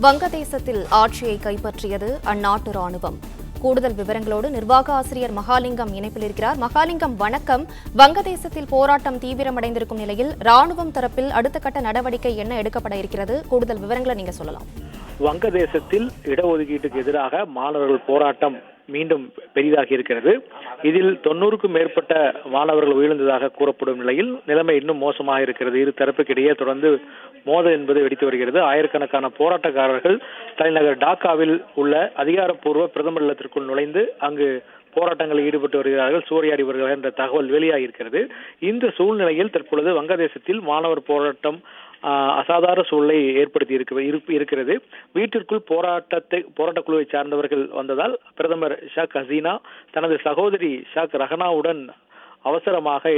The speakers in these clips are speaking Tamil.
வங்கதேசத்தில் ஆட்சியை கைப்பற்றியது அந்நாட்டு ராணுவம். கூடுதல் விவரங்களோடு நிர்வாக ஆசிரியர் மகாலிங்கம் இணைப்பில் இருக்கிறார். மகாலிங்கம், வணக்கம். வங்கதேசத்தில் போராட்டம் தீவிரமடைந்திருக்கும் நிலையில் ராணுவம் தரப்பில் அடுத்த கட்ட நடவடிக்கை என்ன எடுக்கப்பட இருக்கிறது? கூடுதல் விவரங்களை நீங்க சொல்லலாம். வங்கதேசத்தில் இடஒதுக்கீட்டுக்கு எதிராக மாணவர்கள் போராட்டம் மீண்டும் பெரிதாகி இருக்கிறது. இதில் 90க்கும் மேற்பட்ட மாணவர்கள் உயிரிழந்ததாக கூறப்படும் நிலையில் நிலைமை இன்னும் மோசமாக இருக்கிறது. இரு தரப்புக்கு இடையே தொடர்ந்து மோதல் என்பது வெடித்து வருகிறது. ஆயிரக்கணக்கான போராட்டக்காரர்கள் தலைநகர் டாக்காவில் உள்ள அதிகாரப்பூர்வ பிரதமர் இல்லத்திற்குள் நுழைந்து அங்கு போராட்டங்களில் ஈடுபட்டு வருகிறார்கள், சூறையாடி வருகிறார்கள் என்ற தகவல் வெளியாகியிருக்கிறது. இந்த சூழ்நிலையில் தற்பொழுது வங்கதேசத்தில் மாணவர் போராட்டம் அசாதாரண சூழலை ஏற்படுத்தி இருக்கிறது. வீட்டிற்குள் போராட்ட குழுவை சார்ந்தவர்கள் வந்ததால் பிரதமர் ஷேக் ஹசீனா தனது சகோதரி ஷேக் ரஹனாவுடன் அவசரமாக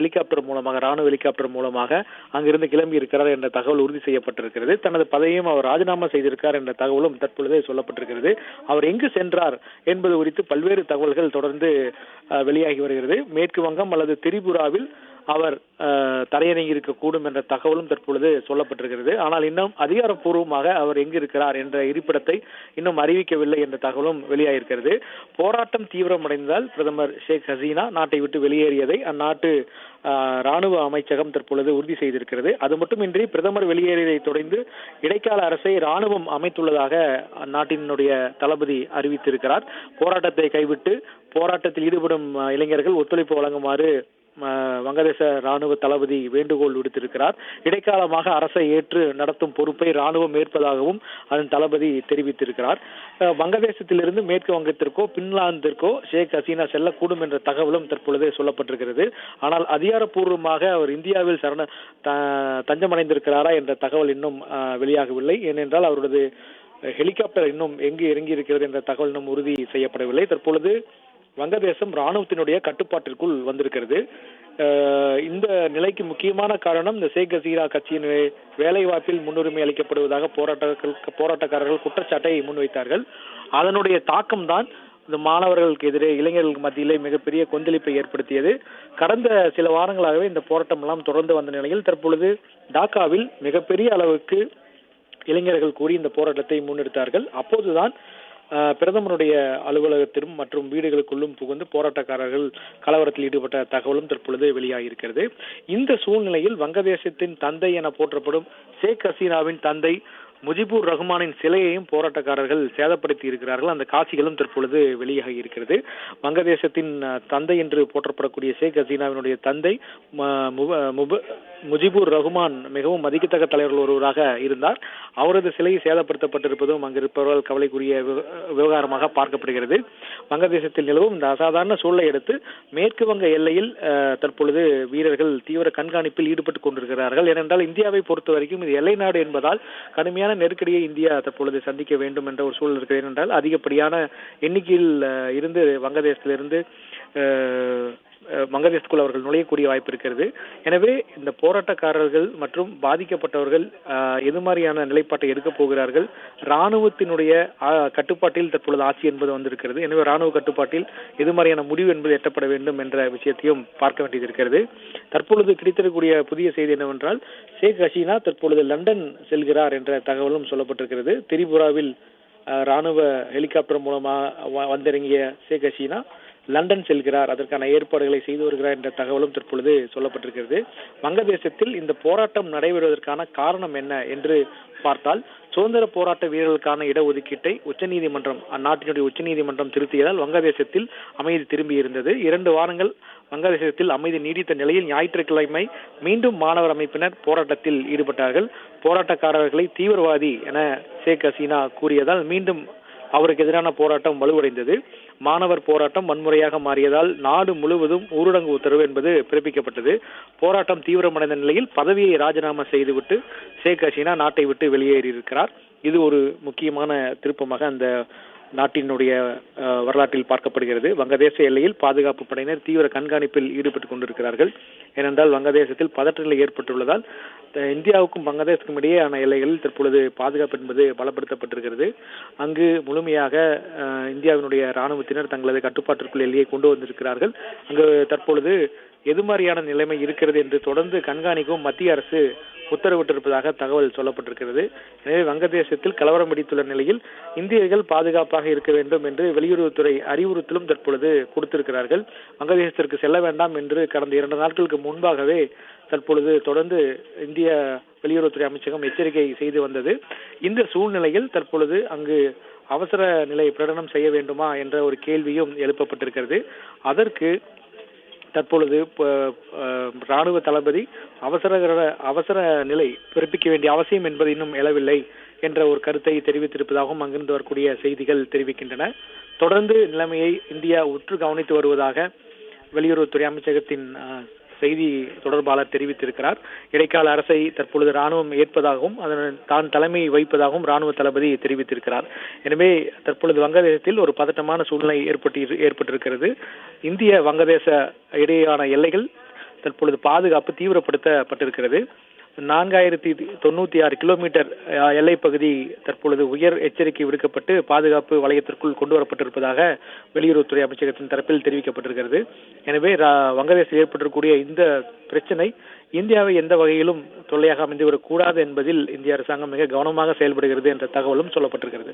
ராணுவ ஹெலிகாப்டர் மூலமாக அங்கிருந்து கிளம்பி இருக்கிறார் என்ற தகவல் உறுதி செய்யப்பட்டிருக்கிறது. தனது பதவியும் அவர் ராஜினாமா செய்திருக்கார் என்ற தகவலும் தற்பொழுதே சொல்லப்பட்டிருக்கிறது. அவர் எங்கு சென்றார் என்பது குறித்து பல்வேறு தகவல்கள் தொடர்ந்து வெளியாகி வருகிறது. மேற்கு வங்கம் அல்லது திரிபுராவில் அவர் தரையிறங்கி இருக்கக்கூடும் என்ற தகவலும் தற்பொழுது சொல்லப்பட்டிருக்கிறது. ஆனால் இன்னும் அதிகாரப்பூர்வமாக அவர் எங்கு இருக்கிறார் என்ற இருப்பிடத்தை இன்னும் அறிவிக்கவில்லை என்ற தகவலும் வெளியாகிருக்கிறது. போராட்டம் தீவிரமடைந்தால் பிரதமர் ஷேக் ஹசீனா நாட்டை விட்டு வெளியேறியதை அந்நாட்டு ராணுவ அமைச்சகம் தற்பொழுது உறுதி செய்திருக்கிறது. அது மட்டுமின்றி பிரதமர் வெளியேறியதை தொடர்ந்து இடைக்கால அரசை ராணுவம் அமைத்துள்ளதாக அந்நாட்டினுடைய தளபதி அறிவித்திருக்கிறார். போராட்டத்தை கைவிட்டு போராட்டத்தில் ஈடுபடும் இளைஞர்கள் ஒத்துழைப்பு வழங்குமாறு வங்கதேச ராணுவ தளபதி வேண்டுகோள் விடுத்திருக்கிறார். இடைக்காலமாக அரசை ஏற்று நடத்தும் பொறுப்பை ராணுவம் ஏற்பதாகவும் அதன் தளபதி தெரிவித்திருக்கிறார். வங்கதேசத்திலிருந்து மேற்கு வங்கத்திற்கோ பின்லாந்திற்கோ ஷேக் ஹசீனா செல்லக்கூடும் என்ற தகவலும் தற்பொழுது சொல்லப்பட்டிருக்கிறது. ஆனால் அதிகாரப்பூர்வமாக அவர் இந்தியாவில் தஞ்சமடைந்திருக்கிறாரா என்ற தகவல் இன்னும் வெளியாகவில்லை. ஏனென்றால் அவரது ஹெலிகாப்டர் இன்னும் எங்கு இறங்கி இருக்கிறது என்ற தகவல் இன்னும் உறுதி செய்யப்படவில்லை. தற்பொழுது வங்கதேசம் ராணுவத்தினுடைய கட்டுப்பாட்டிற்குள் வந்திருக்கிறது. இந்த நிலைக்கு முக்கியமான காரணம் இந்த ஷேக் ஹசீனா கட்சியின் வேலை வாய்ப்பில் முன்னுரிமை அளிக்கப்படுவதாக போராட்டக்காரர்கள் குற்றச்சாட்டை முன்வைத்தார்கள். அதனுடைய தாக்கம் தான் இந்த மாணவர்களுக்கு எதிரே இளைஞர்களுக்கு மத்தியிலே மிகப்பெரிய கொந்தளிப்பை ஏற்படுத்தியது. கடந்த சில வாரங்களாகவே இந்த போராட்டம் எல்லாம் தொடர்ந்து வந்த நிலையில் தற்பொழுது டாக்காவில் மிகப்பெரிய அளவுக்கு இளைஞர்கள் கூறி இந்த போராட்டத்தை முன்னெடுத்தார்கள். அப்போதுதான் பிரதமருடைய அலுவலகத்திலும் மற்றும் வீடுகளுக்குள்ளும் புகுந்து போராட்டக்காரர்கள் கலவரத்தில் ஈடுபட்ட தகவலும் தற்பொழுது வெளியாகியிருக்கிறது. இந்த சூழ்நிலையில் வங்கதேசத்தின் தந்தை என போற்றப்படும் ஷேக் ஹசீனாவின் தந்தை முஜிபுர் ரஹ்மானின் சிலையையும் போராட்டக்காரர்கள் சேதப்படுத்தி இருக்கிறார்கள். அந்த காட்சிகளும் தற்பொழுது வெளியாகி இருக்கிறது. வங்கதேசத்தின் தந்தை என்று போற்றப்படக்கூடிய ஷேக் ஹசீனாவினுடைய தந்தை முஜிபுர் ரஹ்மான் மிகவும் மதிக்கத்தக்க தலைவர்கள் ஒருவராக இருந்தார். அவரது சிலை சேதப்படுத்தப்பட்டிருப்பதும் அங்கிருப்பவர்கள் கவலைக்குரிய விவகாரமாக பார்க்கப்படுகிறது. வங்கதேசத்தில் நிலவும் இந்த அசாதாரண சூழலை அடுத்து மேற்கு வங்க எல்லையில் தற்பொழுது வீரர்கள் தீவிர கண்காணிப்பில் ஈடுபட்டுக் கொண்டிருக்கிறார்கள். ஏனென்றால் இந்தியாவை பொறுத்த வரைக்கும் இது எல்லை நாடு என்பதால் கடுமையான நெருக்கடியை இந்தியா தற்பொழுது சந்திக்க வேண்டும் என்ற ஒரு சூழல் இருக்கிறது. ஏனென்றால் அதிகப்படியான எண்ணிக்கையில் இருந்து வங்கதேசத்திலிருந்து வங்கதேசத்துக்குள் அவர்கள் நுழையக்கூடிய வாய்ப்பு இருக்கிறது. எனவே இந்த போராட்டக்காரர்கள் மற்றும் பாதிக்கப்பட்டவர்கள் எது மாதிரியான நிலைப்பாட்டை எடுக்கப் போகிறார்கள்? ராணுவத்தினுடைய கட்டுப்பாட்டில் தற்பொழுது ஆட்சி என்பது வந்திருக்கிறது. எனவே ராணுவ கட்டுப்பாட்டில் எது மாதிரியான முடிவு என்பது எட்டப்பட வேண்டும் என்ற விஷயத்தையும் பார்க்க வேண்டியது இருக்கிறது. தற்பொழுது கிடைத்திருக்கக்கூடிய புதிய செய்தி என்னவென்றால் ஷேக் ஹசீனா தற்பொழுது லண்டன் செல்கிறார் என்ற தகவலும் சொல்லப்பட்டிருக்கிறது. திரிபுராவில் ராணுவ ஹெலிகாப்டர் மூலமாக வந்திறங்கிய ஷேக் ஹசீனா லண்டன் செல்கிறார், அதற்கான ஏற்பாடுகளை செய்து வருகிறார் என்ற தகவலும் தற்பொழுது சொல்லப்பட்டிருக்கிறது. வங்கதேசத்தில் இந்த போராட்டம் நடைபெறுவதற்கான காரணம் என்ன என்று பார்த்தால் சுதந்திர போராட்ட வீரர்களுக்கான இடஒதுக்கீட்டை அந்நாட்டினுடைய உச்சநீதிமன்றம் திருத்தியதால் வங்கதேசத்தில் அமைதி திரும்பி இருந்தது. 2 வாரங்கள் வங்கதேசத்தில் அமைதி நீடித்த நிலையில் ஞாயிற்றுக்கிழமை மீண்டும் மாணவர் அமைப்பினர் போராட்டத்தில் ஈடுபட்டார்கள். போராட்டக்காரர்களை தீவிரவாதி என ஷேக் ஹசீனா கூறியதால் மீண்டும் அவருக்கு எதிரான போராட்டம் வலுவடைந்தது. மாணவர் போராட்டம் வன்முறையாக மாறியதால் நாடு முழுவதும் ஊரடங்கு உத்தரவு என்பது பிறப்பிக்கப்பட்டது. போராட்டம் தீவிரமடைந்த நிலையில் பதவியை ராஜினாமா செய்துவிட்டு ஷேக் ஹசீனா நாட்டை விட்டு வெளியேறியிருக்கிறார். இது ஒரு முக்கியமான திருப்பமாக அந்த நாட்டினுடைய வரலாற்றில் பார்க்கப்படுகிறது. வங்கதேச எல்லையில் பாதுகாப்பு படையினர் தீவிர கண்காணிப்பில் ஈடுபட்டுக் கொண்டிருக்கிறார்கள். ஏனென்றால் வங்கதேசத்தில் பதற்ற நிலை ஏற்பட்டுள்ளதால் இந்தியாவுக்கும் வங்கதேசத்துக்கும் இடையேயான எல்லைகளில் தற்பொழுது பாதுகாப்பு என்பது பலப்படுத்தப்பட்டிருக்கிறது. அங்கு முழுமையாக இந்தியாவினுடைய ராணுவத்தினர் தங்களது கட்டுப்பாட்டிற்குள் எல்லையை கொண்டு வந்திருக்கிறார்கள். அங்கு தற்பொழுது எது மாதிரியான நிலைமை இருக்கிறது என்று தொடர்ந்து கண்காணிக்கவும் மத்திய அரசு உத்தரவிட்டிருப்பதாக தகவல் சொல்லப்பட்டிருக்கிறது. எனவே வங்கதேசத்தில் கலவரம் வெடித்துள்ள நிலையில் இந்தியர்கள் பாதுகாப்பாக இருக்க வேண்டும் என்று வெளியுறவுத்துறை அறிவுறுத்தலும் தற்பொழுது கொடுத்திருக்கிறார்கள். வங்கதேசத்திற்கு செல்ல வேண்டாம் என்று கடந்த 2 நாட்களுக்கு முன்பாகவே தற்பொழுது தொடர்ந்து இந்திய வெளியுறவுத்துறை அமைச்சகம் எச்சரிக்கை செய்து வந்தது. இந்த சூழ்நிலையில் தற்பொழுது அங்கு அவசர நிலை பிரகடனம் செய்ய வேண்டுமா என்ற ஒரு கேள்வியும் எழுப்பப்பட்டிருக்கிறது. அதற்கு தற்பொழுது ராணுவ தளபதி அவசர நிலை பிறப்பிக்க வேண்டிய அவசியம் என்பது இன்னும் எழவில்லை என்ற ஒரு கருத்தை தெரிவித்திருப்பதாகவும் அங்கிருந்து வரக்கூடிய செய்திகள் தெரிவிக்கின்றன. தொடர்ந்து நிலைமையை இந்தியா உற்று கவனித்து வருவதாக வெளியுறவுத்துறை அமைச்சகத்தின் செய்தி தொடர்பாளர் தெரிவித்திருக்கிறார். இடைக்கால அரசை தற்பொழுது ராணுவம் ஏற்பதாகவும் அதன் தான் தலைமை வைப்பதாகவும் ராணுவ தளபதி தெரிவித்திருக்கிறார். எனவே தற்பொழுது வங்கதேசத்தில் ஒரு பதட்டமான சூழ்நிலை ஏற்பட்டிருக்கிறது. இந்திய வங்கதேச இடையேயான எல்லைகள் தற்பொழுது பாதுகாப்பு தீவிரப்படுத்தப்பட்டிருக்கிறது. 4096 கிலோமீட்டர் எல்லைப் பகுதி தற்பொழுது உயர் எச்சரிக்கை விடுக்கப்பட்டு பாதுகாப்பு வலயத்திற்குள் கொண்டு வரப்பட்டிருப்பதாக வெளியுறவுத்துறை அமைச்சகத்தின் தரப்பில் தெரிவிக்கப்பட்டிருக்கிறது. எனவே வங்கதேசத்தில் ஏற்பட்டிருக்கக்கூடிய இந்த பிரச்சனை இந்தியாவை எந்த வகையிலும் தொல்லையாக அமைந்துவிடக் கூடாது என்பதில் இந்திய அரசாங்கம் மிக கவனமாக செயல்படுகிறது என்ற தகவலும் சொல்லப்பட்டிருக்கிறது.